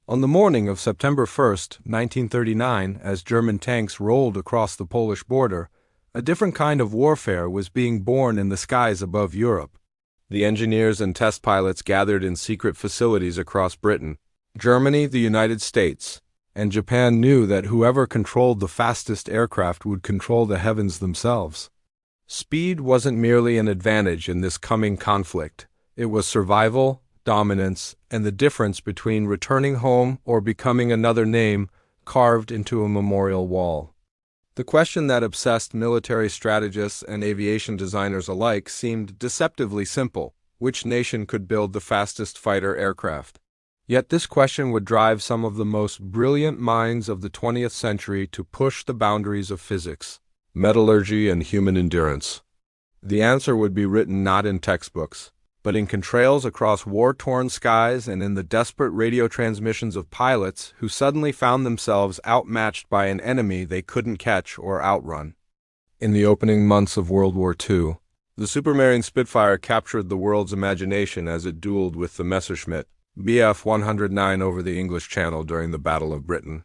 On the morning of September 1st, 1939, as German tanks rolled across the Polish border, a different kind of warfare was being born in the skies above Europe. The engineers and test pilots gathered in secret facilities across Britain. Germany, the United States, and Japan knew that whoever controlled the fastest aircraft would control the heavens themselves. Speed wasn't merely an advantage in this coming conflict. It was survival, dominance, and the difference between returning home or becoming another name carved into a memorial wall. The question that obsessed military strategists and aviation designers alike seemed deceptively simple: which nation could build the fastest fighter aircraft? Yet this question would drive some of the most brilliant minds of the 20th century to push the boundaries of physics, metallurgy, and human endurance. The answer would be written not in textbooks, but in contrails across war-torn skies and in the desperate radio transmissions of pilots who suddenly found themselves outmatched by an enemy they couldn't catch or outrun. In the opening months of World War II, the Supermarine Spitfire captured the world's imagination as it dueled with the Messerschmitt Bf 109 over the English Channel during the Battle of Britain.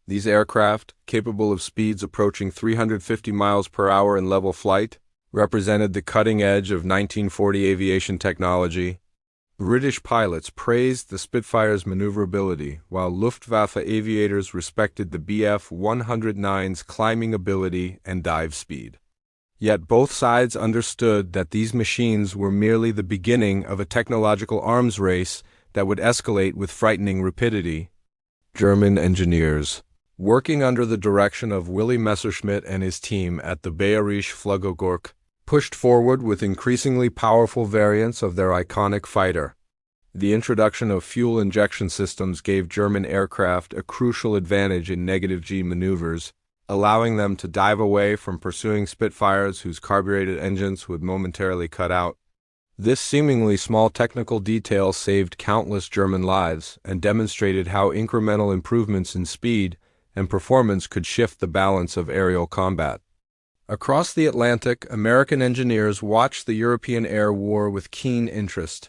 These aircraft, capable of speeds approaching 350 miles per hour in level flight, represented the cutting edge of 1940 aviation technology. British pilots praised the Spitfire's maneuverability, while Luftwaffe aviators respected the Bf 109's climbing ability and dive speed. Yet both sides understood that these machines were merely the beginning of a technological arms race that would escalate with frightening rapidity. German engineers, working under the direction of Willy Messerschmitt and his team at the Bayerische Flugzeugwerk, pushed forward with increasingly powerful variants of their iconic fighter. The introduction of fuel injection systems gave German aircraft a crucial advantage in negative-G maneuvers, allowing them to dive away from pursuing Spitfires whose carbureted engines would momentarily cut out. This seemingly small technical detail saved countless German lives and demonstrated how incremental improvements in speed and performance could shift the balance of aerial combat. Across the Atlantic, American engineers watched the European air war with keen interest.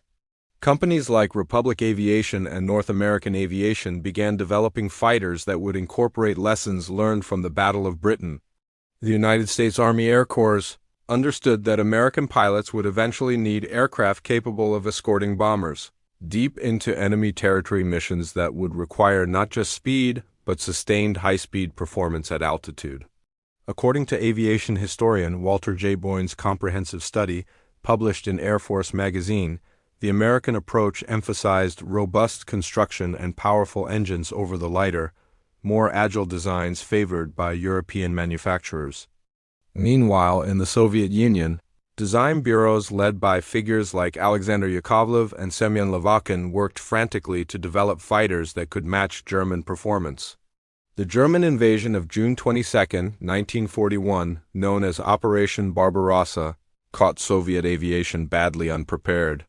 Companies like Republic Aviation and North American Aviation began developing fighters that would incorporate lessons learned from the Battle of Britain. The United States Army Air Corps understood that American pilots would eventually need aircraft capable of escorting bombers deep into enemy territory missions that would require not just speed, but sustained high-speed performance at altitude. According to aviation historian Walter J. Boyne's comprehensive study, published in Air Force magazine, the American approach emphasized robust construction and powerful engines over the lighter, more agile designs favored by European manufacturers. Meanwhile, in the Soviet Union, design bureaus led by figures like Alexander Yakovlev and Semyon Lavokin worked frantically to develop fighters that could match German performance. The German invasion of June 22, 1941, known as Operation Barbarossa, caught Soviet aviation badly unprepared.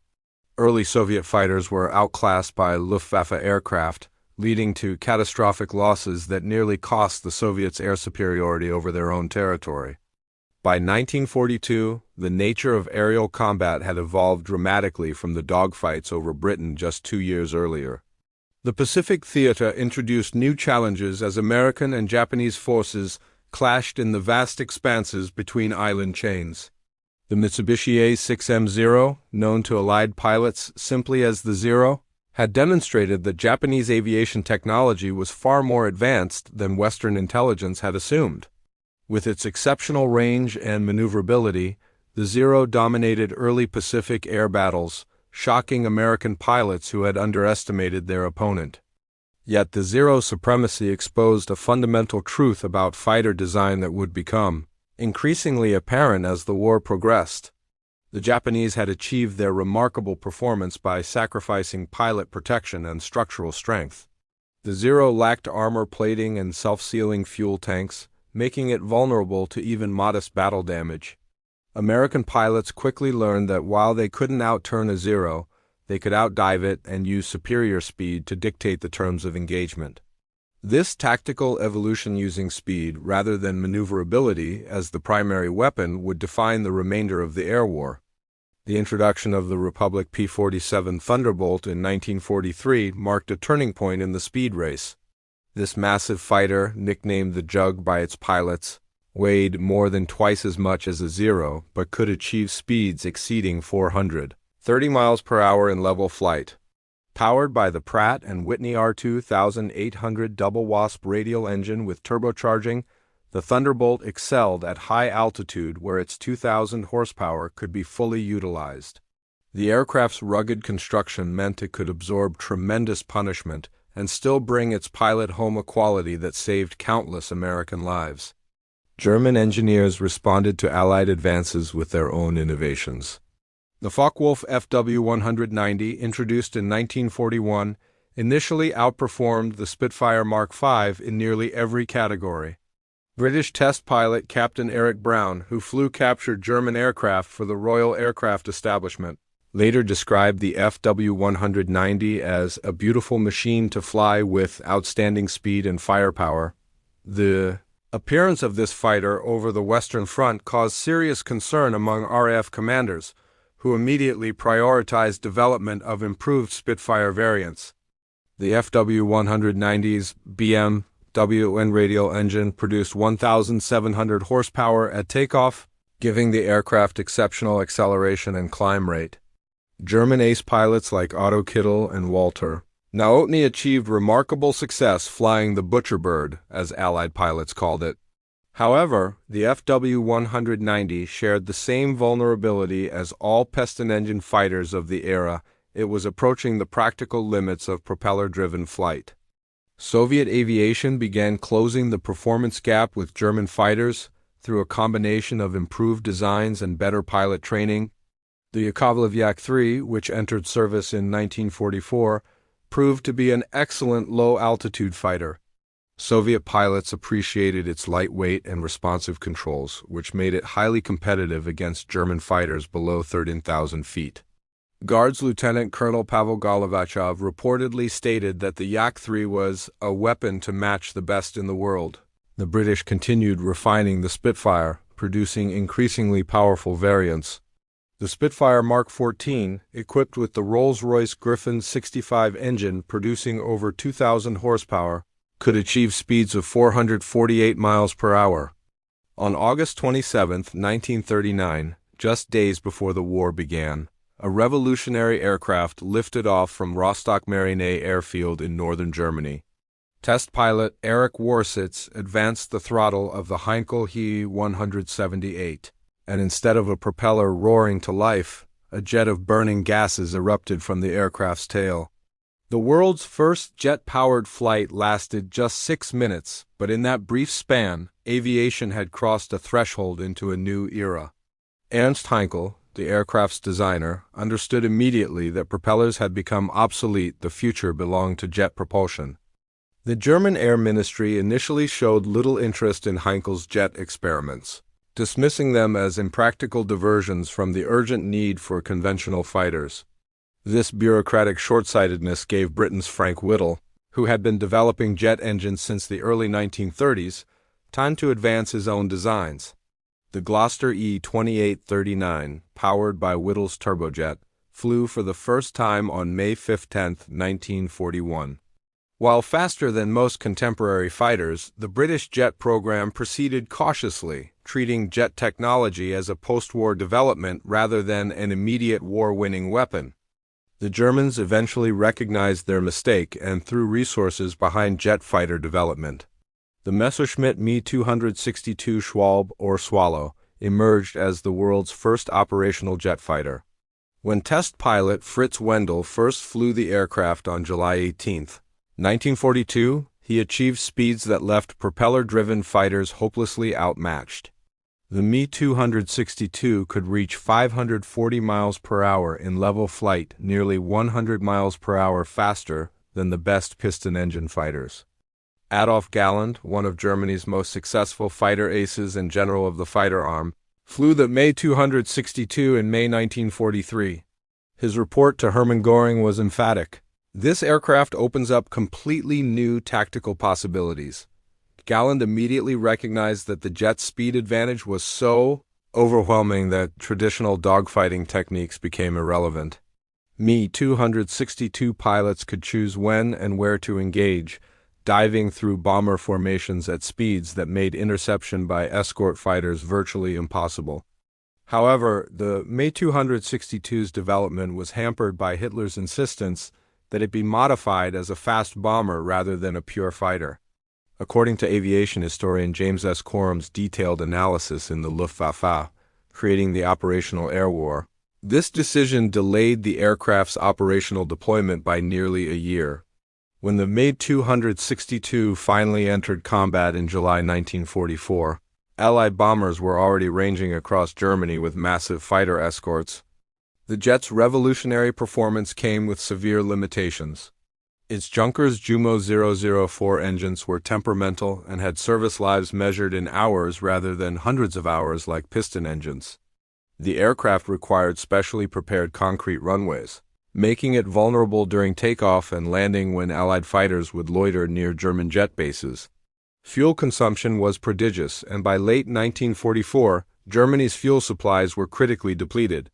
Early Soviet fighters were outclassed by Luftwaffe aircraft, leading to catastrophic losses that nearly cost the Soviets air superiority over their own territory. By 1942, the nature of aerial combat had evolved dramatically from the dogfights over Britain just 2 years earlier. The Pacific theater introduced new challenges as American and Japanese forces clashed in the vast expanses between island chains. The Mitsubishi A6M0, known to Allied pilots simply as the Zero, had demonstrated that Japanese aviation technology was far more advanced than Western intelligence had assumed. With its exceptional range and maneuverability, the Zero dominated early Pacific air battles, shocking American pilots who had underestimated their opponent. Yet the Zero's supremacy exposed a fundamental truth about fighter design that would become increasingly apparent as the war progressed. The Japanese had achieved their remarkable performance by sacrificing pilot protection and structural strength. The Zero lacked armor plating and self-sealing fuel tanks, making it vulnerable to even modest battle damage. American pilots quickly learned that while they couldn't outturn a Zero, they could outdive it and use superior speed to dictate the terms of engagement. This tactical evolution using speed rather than maneuverability as the primary weapon would define the remainder of the air war. The introduction of the Republic P-47 Thunderbolt in 1943 marked a turning point in the speed race. This massive fighter, nicknamed the Jug by its pilots, weighed more than twice as much as a Zero, but could achieve speeds exceeding 430 miles per hour in level flight. Powered by the Pratt & Whitney R2800 double Wasp radial engine with turbocharging, the Thunderbolt excelled at high altitude where its 2,000 horsepower could be fully utilized. The aircraft's rugged construction meant it could absorb tremendous punishment and still bring its pilot home a quality that saved countless American lives. German engineers responded to Allied advances with their own innovations. The Focke-Wulf FW-190, introduced in 1941, initially outperformed the Spitfire Mark V in nearly every category. British test pilot Captain Eric Brown, who flew captured German aircraft for the Royal Aircraft Establishment, later described the FW-190 as a beautiful machine to fly with outstanding speed and firepower. The appearance of this fighter over the Western Front caused serious concern among RAF commanders, who immediately prioritized development of improved Spitfire variants. The FW-190's BMW radial engine produced 1,700 horsepower at takeoff, giving the aircraft exceptional acceleration and climb rate. German ace pilots like Otto Kittel and Walter Novotny achieved remarkable success flying the Butcher Bird, as Allied pilots called it. However, the FW-190 shared the same vulnerability as all piston engine fighters of the era. It was approaching the practical limits of propeller-driven flight. Soviet aviation began closing the performance gap with German fighters through a combination of improved designs and better pilot training. The WWII, which entered service in 1944, proved to be an excellent low-altitude fighter. Soviet pilots appreciated its lightweight and responsive controls, which made it highly competitive against German fighters below 13,000 feet. Guards Lieutenant Colonel Pavel Golovachov reportedly stated that the Yak-3 was a weapon to match the best in the world. The British continued refining the Spitfire, producing increasingly powerful variants. The Spitfire Mark XIV, equipped with the Rolls-Royce Griffon 65 engine producing over 2,000 horsepower, could achieve speeds of 448 miles per hour. On August 27, 1939, just days before the war began, a revolutionary aircraft lifted off from Rostock-Marigny airfield in northern Germany. Test pilot Erich Warsitz advanced the throttle of the Heinkel He-178, and instead of a propeller roaring to life, a jet of burning gases erupted from the aircraft's tail. The world's first jet-powered flight lasted just 6 minutes, but in that brief span, aviation had crossed a threshold into a new era. Ernst Heinkel, the aircraft's designer, understood immediately that propellers had become obsolete. The future belonged to jet propulsion. The German Air Ministry initially showed little interest in Heinkel's jet experiments, dismissing them as impractical diversions from the urgent need for conventional fighters. This bureaucratic short-sightedness gave Britain's Frank Whittle, who had been developing jet engines since the early 1930s, time to advance his own designs. The Gloster E-2839, powered by Whittle's turbojet, flew for the first time on May 10, 1941. While faster than most contemporary fighters, the British jet program proceeded cautiously, treating jet technology as a post-war development rather than an immediate war-winning weapon. The Germans eventually recognized their mistake and threw resources behind jet fighter development. The Messerschmitt Me-262 Schwalbe, or Swallow, emerged as the world's first operational jet fighter. When test pilot Fritz Wendel first flew the aircraft on July 18, 1942, he achieved speeds that left propeller-driven fighters hopelessly outmatched. The Me-262 could reach 540 miles per hour in level flight, nearly 100 miles per hour faster than the best piston engine fighters. Adolf Galland, one of Germany's most successful fighter aces and general of the fighter arm, flew the Me-262 in May 1943. His report to Hermann Göring was emphatic. This aircraft opens up completely new tactical possibilities. Galland immediately recognized that the jet's speed advantage was so overwhelming that traditional dogfighting techniques became irrelevant. Me-262 pilots could choose when and where to engage, diving through bomber formations at speeds that made interception by escort fighters virtually impossible. However, the Me-262's development was hampered by Hitler's insistence that it be modified as a fast bomber rather than a pure fighter. According to aviation historian James S. Corum's detailed analysis in the Luftwaffe, creating the operational air war, this decision delayed the aircraft's operational deployment by nearly a year. When the Me-262 finally entered combat in July 1944, Allied bombers were already ranging across Germany with massive fighter escorts. The jet's revolutionary performance came with severe limitations. Its Junkers Jumo 004 engines were temperamental and had service lives measured in hours rather than hundreds of hours like piston engines. The aircraft required specially prepared concrete runways, making it vulnerable during takeoff and landing when Allied fighters would loiter near German jet bases. Fuel consumption was prodigious, and by late 1944, Germany's fuel supplies were critically depleted.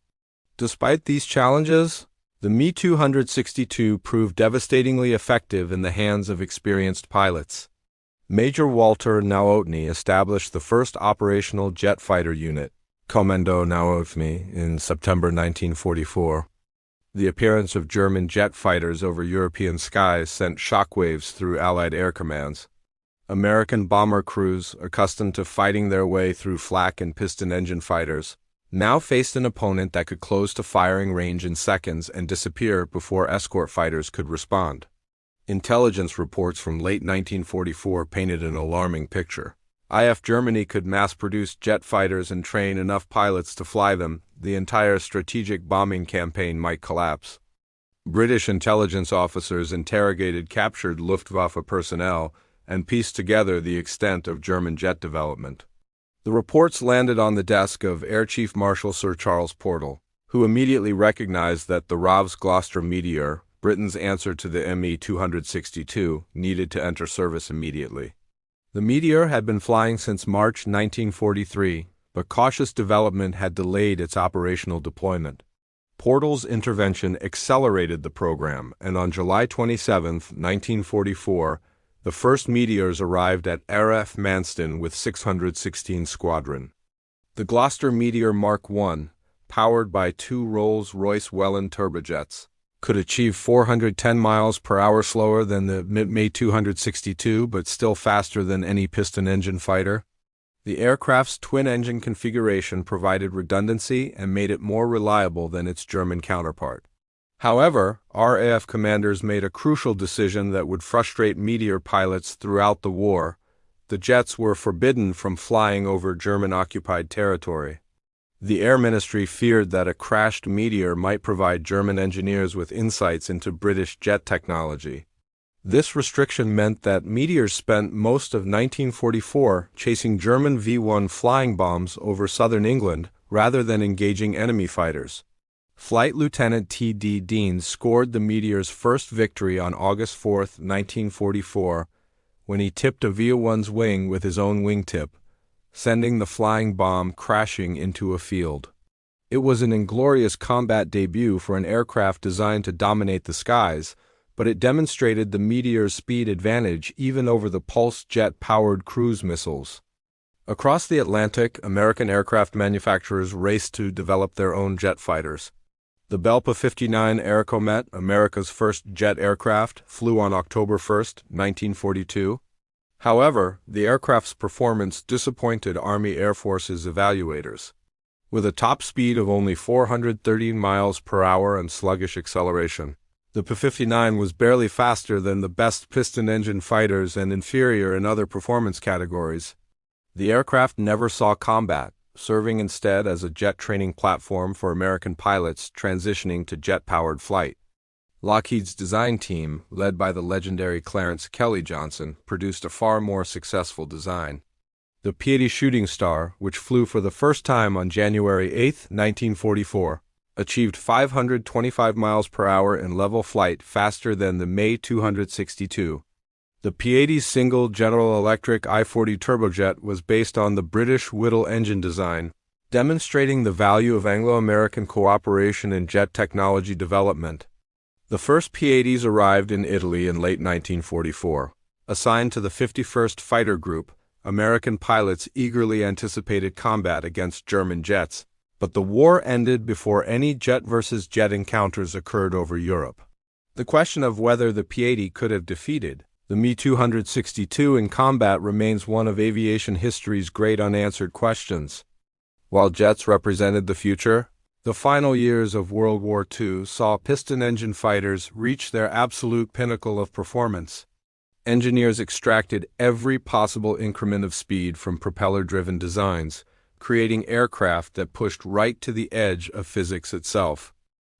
Despite these challenges, the Me-262 proved devastatingly effective in the hands of experienced pilots. Major Walter Nowotny established the first operational jet fighter unit, Kommando Nowotny, in September 1944. The appearance of German jet fighters over European skies sent shockwaves through Allied air commands. American bomber crews, accustomed to fighting their way through flak and piston engine fighters, now faced an opponent that could close to firing range in seconds and disappear before escort fighters could respond. Intelligence reports from late 1944 painted an alarming picture. If Germany could mass-produce jet fighters and train enough pilots to fly them, the entire strategic bombing campaign might collapse. British intelligence officers interrogated captured Luftwaffe personnel and pieced together the extent of German jet development. The reports landed on the desk of Air Chief Marshal Sir Charles Portal, who immediately recognized that the Rav's Gloucester Meteor, Britain's answer to the Me-262, needed to enter service immediately. The Meteor had been flying since March 1943, but cautious development had delayed its operational deployment. Portal's intervention accelerated the program, and on July 27, 1944, the first Meteors arrived at RF Manston with 616 Squadron. The Gloucester Meteor Mark I, powered by two Rolls-Royce Welland turbojets, could achieve 410 miles per hour slower than the Me-262, but still faster than any piston engine fighter. The aircraft's twin-engine configuration provided redundancy and made it more reliable than its German counterpart. However, RAF commanders made a crucial decision that would frustrate Meteor pilots throughout the war. The jets were forbidden from flying over German-occupied territory. The Air Ministry feared that a crashed Meteor might provide German engineers with insights into British jet technology. This restriction meant that Meteors spent most of 1944 chasing German V-1 flying bombs over southern England rather than engaging enemy fighters. Flight Lieutenant T.D. Dean scored the Meteor's first victory on August 4, 1944, when he tipped a V-1's wing with his own wingtip, sending the flying bomb crashing into a field. It was an inglorious combat debut for an aircraft designed to dominate the skies, but it demonstrated the Meteor's speed advantage even over the pulse jet-powered cruise missiles. Across the Atlantic, American aircraft manufacturers raced to develop their own jet fighters. The Bell Pa-59 Aerocomet, America's first jet aircraft, flew on October 1, 1942. However, the aircraft's performance disappointed Army Air Force's evaluators. With a top speed of only 413 miles per hour and sluggish acceleration, the Pa-59 was barely faster than the best piston engine fighters and inferior in other performance categories. The aircraft never saw combat, serving instead as a jet training platform for American pilots transitioning to jet-powered flight. Lockheed's design team, led by the legendary Clarence Kelly Johnson, produced a far more successful design. The Piety Shooting Star, which flew for the first time on January 8, 1944, achieved 525 miles per hour in level flight faster than the Me-262. The Piaty's single General Electric I-40 turbojet was based on the British Whittle engine design, demonstrating the value of Anglo-American cooperation in jet technology development. The first P-80s arrived in Italy in late 1944. Assigned to the 51st Fighter Group, American pilots eagerly anticipated combat against German jets, but the war ended before any jet versus jet encounters occurred over Europe. The question of whether the P-80 could have defeated the Me-262 in combat remains one of aviation history's great unanswered questions. While jets represented the future, the final years of World War II saw piston-engine fighters reach their absolute pinnacle of performance. Engineers extracted every possible increment of speed from propeller-driven designs, creating aircraft that pushed right to the edge of physics itself.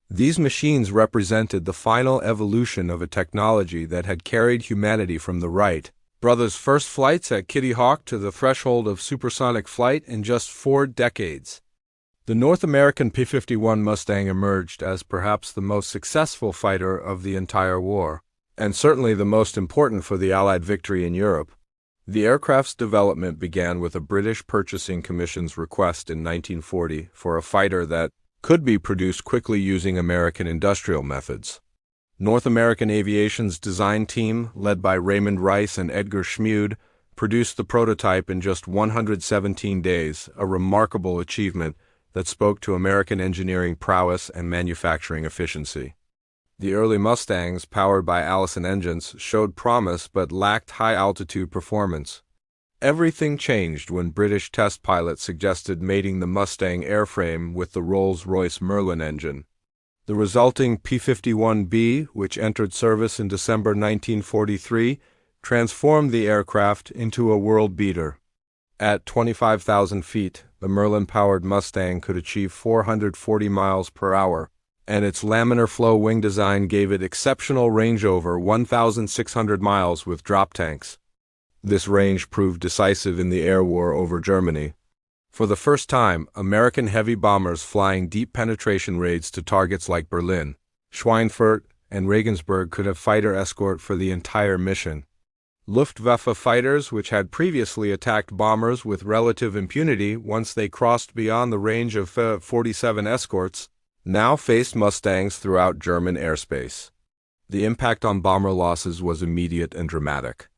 These machines represented the final evolution of a technology that had carried humanity from the Wright brothers' first flights at Kitty Hawk to the threshold of supersonic flight in just 4 decades. The North American P-51 Mustang emerged as perhaps the most successful fighter of the entire war, and certainly the most important for the Allied victory in Europe. The aircraft's development began with a British Purchasing Commission's request in 1940 for a fighter that could be produced quickly using American industrial methods. North American Aviation's design team, led by Raymond Rice and Edgar Schmude, produced the prototype in just 117 days, a remarkable achievement that spoke to American engineering prowess and manufacturing efficiency. The early Mustangs, powered by Allison engines, showed promise but lacked high-altitude performance. Everything changed when British test pilots suggested mating the Mustang airframe with the Rolls-Royce Merlin engine. The resulting P-51B, which entered service in December 1943, transformed the aircraft into a world beater. At 25,000 feet, the Merlin-powered Mustang could achieve 440 miles per hour, and its laminar flow wing design gave it exceptional range over 1,600 miles with drop tanks. This range proved decisive in the air war over Germany. For the first time, American heavy bombers flying deep penetration raids to targets like Berlin, Schweinfurt, and Regensburg could have fighter escort for the entire mission. Luftwaffe fighters, which had previously attacked bombers with relative impunity once they crossed beyond the range of 47 escorts, now faced Mustangs throughout German airspace. The impact on bomber losses was immediate and dramatic.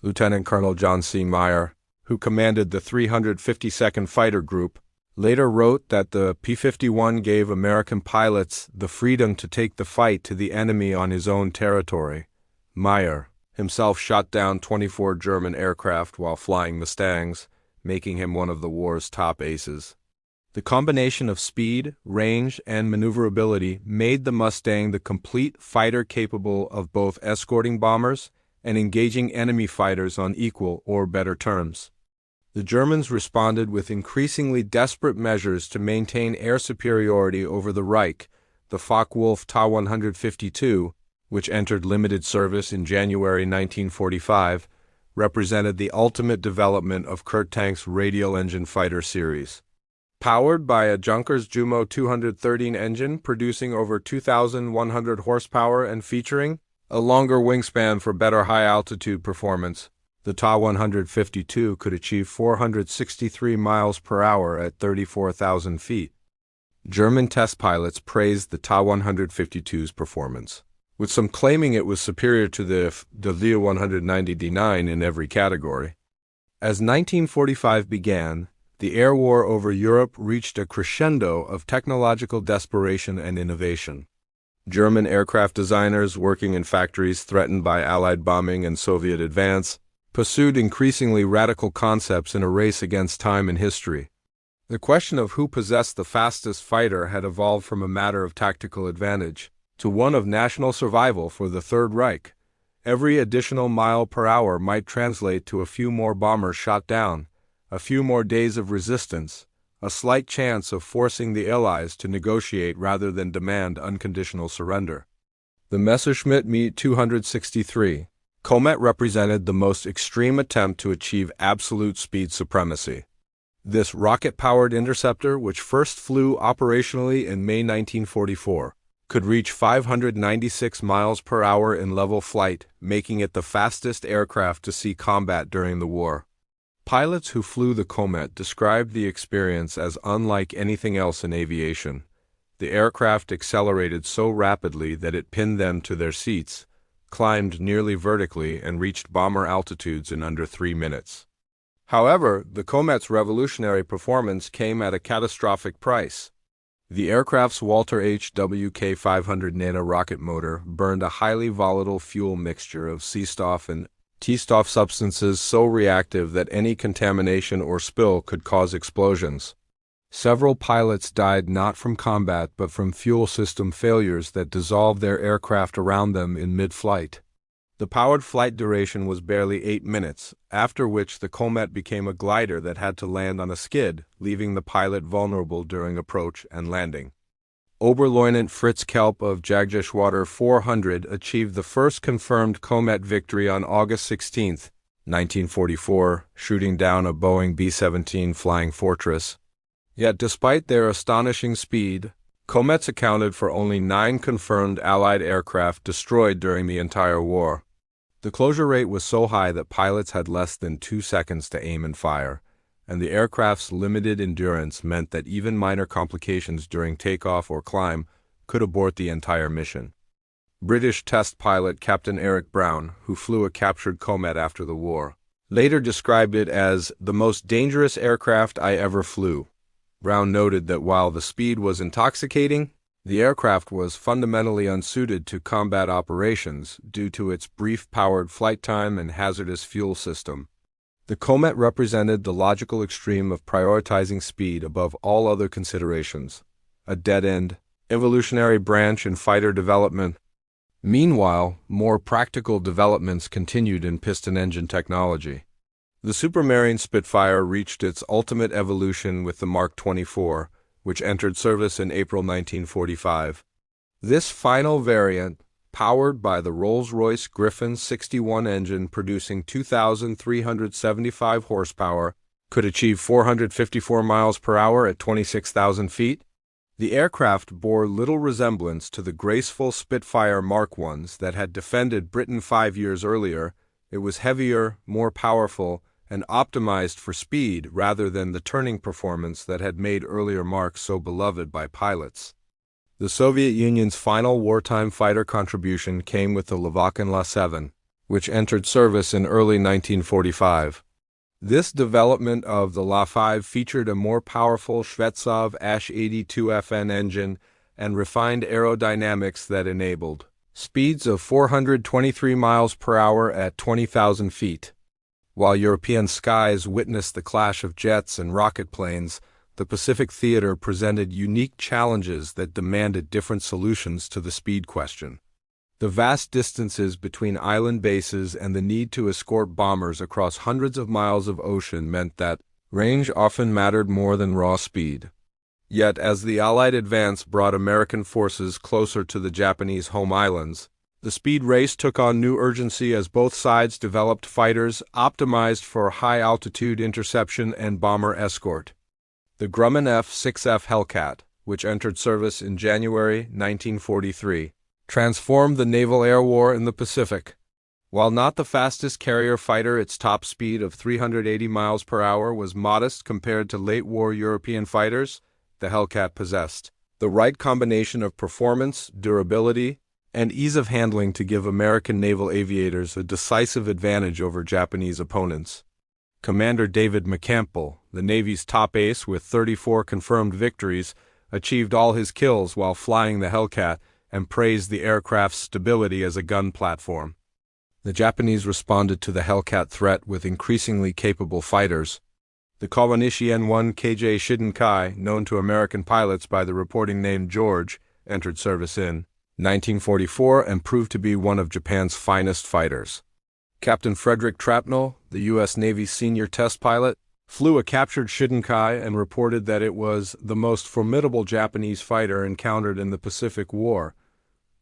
Lieutenant Colonel John C. Meyer, who commanded the 352nd Fighter Group, later wrote that the P-51 gave American pilots the freedom to take the fight to the enemy on his own territory. Meyer himself shot down 24 German aircraft while flying Mustangs, making him one of the war's top aces. The combination of speed, range, and maneuverability made the Mustang the complete fighter capable of both escorting bombers and engaging enemy fighters on equal or better terms. The Germans responded with increasingly desperate measures to maintain air superiority over the Reich. The Focke-Wulf Ta-152, which entered limited service in January 1945, represented the ultimate development of Kurt Tank's radial engine fighter series. Powered by a Junkers Jumo 213 engine producing over 2,100 horsepower and featuring a longer wingspan for better high-altitude performance, the Ta-152 could achieve 463 miles per hour at 34,000 feet. German test pilots praised the Ta-152's performance, with some claiming it was superior to the WWII in every category. As 1945 began, the air war over Europe reached a crescendo of technological desperation and innovation. German aircraft designers working in factories threatened by Allied bombing and Soviet advance pursued increasingly radical concepts in a race against time and history. The question of who possessed the fastest fighter had evolved from a matter of tactical advantage to one of national survival for the Third Reich. Every additional mile per hour might translate to a few more bombers shot down, a few more days of resistance, a slight chance of forcing the Allies to negotiate rather than demand unconditional surrender. The Messerschmitt Me-263 Comet represented the most extreme attempt to achieve absolute speed supremacy. This rocket-powered interceptor, which first flew operationally in May 1944, could reach 596 miles per hour in level flight, making it the fastest aircraft to see combat during the war. Pilots who flew the Comet described the experience as unlike anything else in aviation. The aircraft accelerated so rapidly that it pinned them to their seats, climbed nearly vertically, and reached bomber altitudes in under 3 minutes. However, the Comet's revolutionary performance came at a catastrophic price. The aircraft's Walter H. WK-500 Nano rocket motor burned a highly volatile fuel mixture of Seestoff and T-Stoff substances so reactive that any contamination or spill could cause explosions. Several pilots died not from combat but from fuel system failures that dissolved their aircraft around them in mid-flight. The powered flight duration was barely 8 minutes, after which the Comet became a glider that had to land on a skid, leaving the pilot vulnerable during approach and landing. Oberleutnant Fritz Kelp of Jagdgeschwader 400 achieved the first confirmed Comet victory on August 16, 1944, shooting down a Boeing B-17 Flying Fortress. Yet despite their astonishing speed, Comets accounted for only 9 confirmed Allied aircraft destroyed during the entire war. The closure rate was so high that pilots had less than 2 seconds to aim and fire, and the aircraft's limited endurance meant that even minor complications during takeoff or climb could abort the entire mission. British test pilot Captain Eric Brown, who flew a captured Comet after the war, later described it as the most dangerous aircraft I ever flew. Brown noted that while the speed was intoxicating, the aircraft was fundamentally unsuited to combat operations due to its brief powered flight time and hazardous fuel system. The Comet represented the logical extreme of prioritizing speed above all other considerations, a dead-end, evolutionary branch in fighter development. Meanwhile, more practical developments continued in piston engine technology. The Supermarine Spitfire reached its ultimate evolution with the Mark 24, which entered service in April 1945. This final variant, powered by the Rolls-Royce Griffon 61 engine producing 2,375 horsepower, could achieve 454 miles per hour at 26,000 feet. The aircraft bore little resemblance to the graceful Spitfire Mark Is that had defended Britain 5 years earlier. It was heavier, more powerful, and optimized for speed rather than the turning performance that had made earlier Marks so beloved by pilots. The Soviet Union's final wartime fighter contribution came with the Lavokin La-7, which entered service in early 1945. This development of the La-5 featured a more powerful Shvetsov Ash-82FN engine and refined aerodynamics that enabled speeds of 423 miles per hour at 20,000 feet. While European skies witnessed the clash of jets and rocket planes, the Pacific theater presented unique challenges that demanded different solutions to the speed question. The vast distances between island bases and the need to escort bombers across hundreds of miles of ocean meant that range often mattered more than raw speed. Yet, as the Allied advance brought American forces closer to the Japanese home islands, the speed race took on new urgency as both sides developed fighters optimized for high-altitude interception and bomber escort. The Grumman F-6F Hellcat, which entered service in January 1943, transformed the naval air war in the Pacific. While not the fastest carrier fighter, its top speed of 380 miles per hour was modest compared to late-war European fighters. The Hellcat possessed the right combination of performance, durability, and ease of handling to give American naval aviators a decisive advantage over Japanese opponents. Commander David McCampbell, the Navy's top ace with 34 confirmed victories, achieved all his kills while flying the Hellcat and praised the aircraft's stability as a gun platform. The Japanese responded to the Hellcat threat with increasingly capable fighters. The Kawanishi N-1 KJ Shidenkai, known to American pilots by the reporting name George, entered service in 1944 and proved to be one of Japan's finest fighters. Captain Frederick Trapnell, the U.S. Navy's senior test pilot, flew a captured Shidenkai and reported that it was the most formidable Japanese fighter encountered in the Pacific War.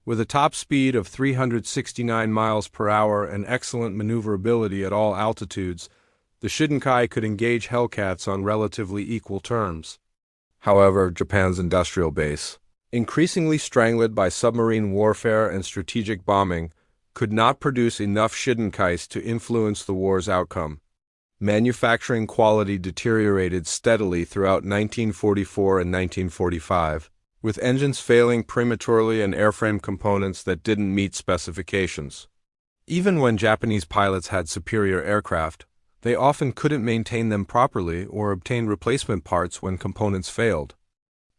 With a top speed of 369 miles per hour and excellent maneuverability at all altitudes, the Shidenkai could engage Hellcats on relatively equal terms. However, Japan's industrial base, increasingly strangled by submarine warfare and strategic bombing, could not produce enough Shidenkais to influence the war's outcome. Manufacturing quality deteriorated steadily throughout 1944 and 1945, with engines failing prematurely and airframe components that didn't meet specifications. Even when Japanese pilots had superior aircraft, they often couldn't maintain them properly or obtain replacement parts when components failed.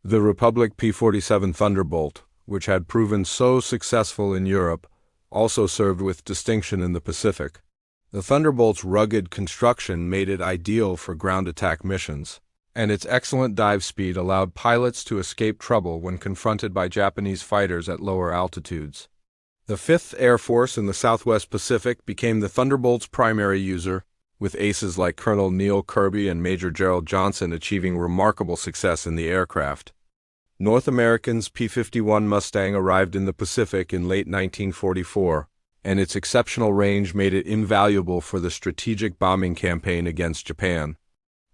The Republic P-47 Thunderbolt, which had proven so successful in Europe, also served with distinction in the Pacific. The Thunderbolt's rugged construction made it ideal for ground attack missions, and its excellent dive speed allowed pilots to escape trouble when confronted by Japanese fighters at lower altitudes. The 5th Air Force in the Southwest Pacific became the Thunderbolt's primary user, with aces like Colonel Neil Kirby and Major Gerald Johnson achieving remarkable success in the aircraft. North American's P-51 Mustang arrived in the Pacific in late 1944, and its exceptional range made it invaluable for the strategic bombing campaign against Japan.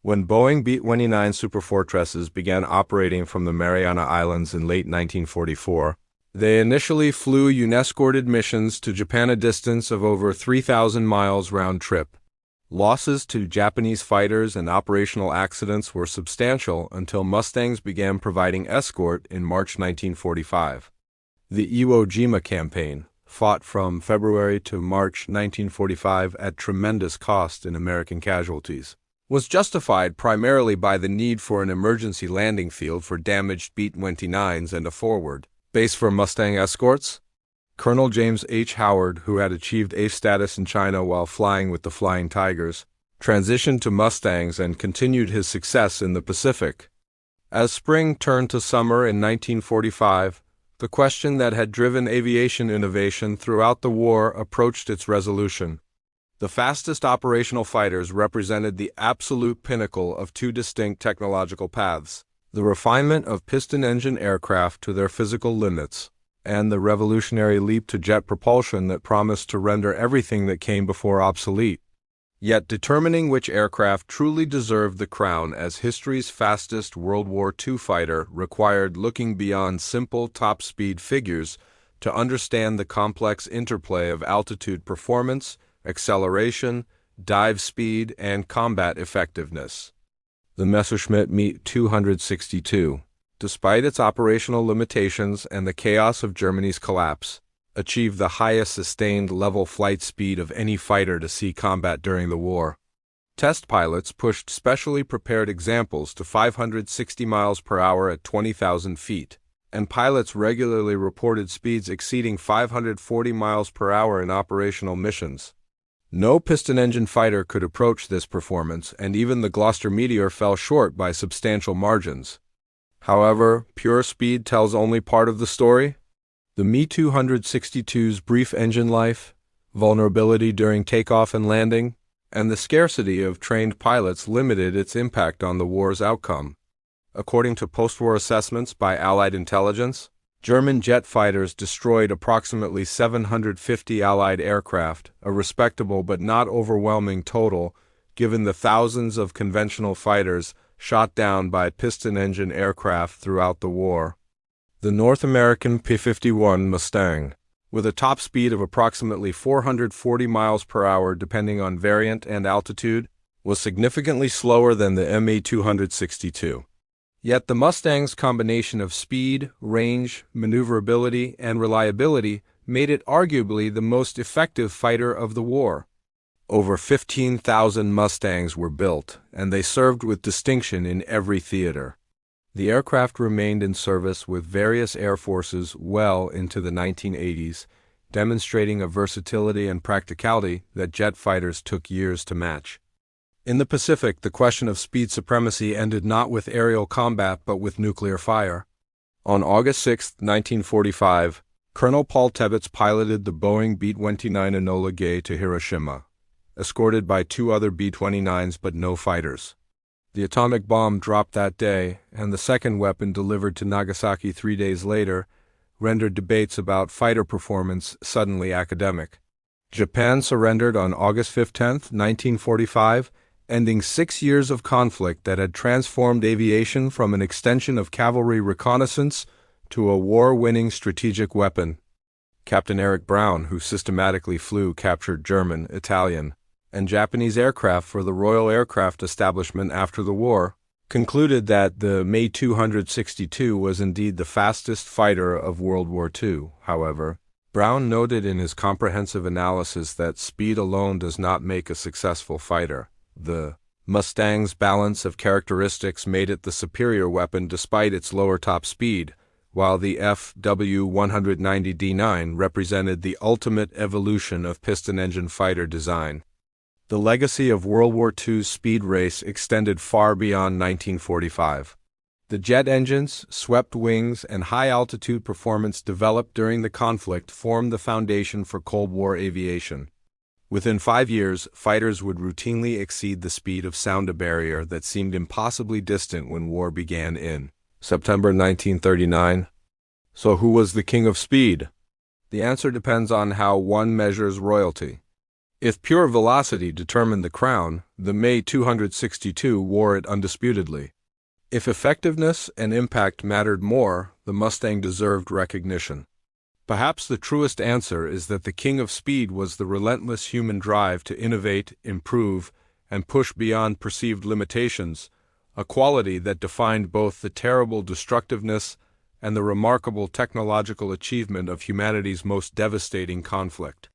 When Boeing B-29 Superfortresses began operating from the Mariana Islands in late 1944, they initially flew unescorted missions to Japan, a distance of over 3,000 miles round trip. Losses to Japanese fighters and operational accidents were substantial until Mustangs began providing escort in March 1945. The Iwo Jima campaign, fought from February to March 1945 at tremendous cost in American casualties, was justified primarily by the need for an emergency landing field for damaged B-29s and a forward base for Mustang escorts. Colonel James H. Howard, who had achieved ace status in China while flying with the Flying Tigers, transitioned to Mustangs and continued his success in the Pacific. As spring turned to summer in 1945, the question that had driven aviation innovation throughout the war approached its resolution. The fastest operational fighters represented the absolute pinnacle of two distinct technological paths: the refinement of piston-engine aircraft to their physical limits, and the revolutionary leap to jet propulsion that promised to render everything that came before obsolete. Yet determining which aircraft truly deserved the crown as history's fastest World War II fighter required looking beyond simple top-speed figures to understand the complex interplay of altitude performance, acceleration, dive speed, and combat effectiveness. The Messerschmitt Me 262, despite its operational limitations and the chaos of Germany's collapse, achieved the highest sustained level flight speed of any fighter to see combat during the war. Test pilots pushed specially prepared examples to 560 miles per hour at 20,000 feet, and pilots regularly reported speeds exceeding 540 miles per hour in operational missions. No piston-engine fighter could approach this performance, and even the Gloster Meteor fell short by substantial margins. However, pure speed tells only part of the story. The Me-262's brief engine life, vulnerability during takeoff and landing, and the scarcity of trained pilots limited its impact on the war's outcome. According to post-war assessments by Allied intelligence, German jet fighters destroyed approximately 750 Allied aircraft, a respectable but not overwhelming total given the thousands of conventional fighters shot down by piston-engine aircraft throughout the war. The North American P-51 Mustang, with a top speed of approximately 440 miles per hour depending on variant and altitude, was significantly slower than the Me-262. Yet the Mustang's combination of speed, range, maneuverability, and reliability made it arguably the most effective fighter of the war. Over 15,000 Mustangs were built, and they served with distinction in every theater. The aircraft remained in service with various air forces well into the 1980s, demonstrating a versatility and practicality that jet fighters took years to match. In the Pacific, the question of speed supremacy ended not with aerial combat but with nuclear fire. On August 6, 1945, Colonel Paul Tebbets piloted the Boeing B-29 Enola Gay to Hiroshima, escorted by two other B-29s but no fighters. The atomic bomb dropped that day, and the second weapon delivered to Nagasaki 3 days later rendered debates about fighter performance suddenly academic. Japan surrendered on August 15, 1945, ending 6 years of conflict that had transformed aviation from an extension of cavalry reconnaissance to a war-winning strategic weapon. Captain Eric Brown, who systematically flew captured German, Italian, and Japanese aircraft for the Royal Aircraft Establishment after the war, concluded that the May 262 was indeed the fastest fighter of World War II. However, Brown noted in his comprehensive analysis that speed alone does not make a successful fighter. The Mustang's balance of characteristics made it the superior weapon despite its lower top speed, while the FW-190D9 represented the ultimate evolution of piston-engine fighter design. The legacy of World War II's speed race extended far beyond 1945. The jet engines, swept wings, and high-altitude performance developed during the conflict formed the foundation for Cold War aviation. Within 5 years, fighters would routinely exceed the speed of sound, a barrier that seemed impossibly distant when war began in September 1939. So who was the king of speed? The answer depends on how one measures royalty. If pure velocity determined the crown, the May 262 wore it undisputedly. If effectiveness and impact mattered more, the Mustang deserved recognition. Perhaps the truest answer is that the king of speed was the relentless human drive to innovate, improve, and push beyond perceived limitations, a quality that defined both the terrible destructiveness and the remarkable technological achievement of humanity's most devastating conflict.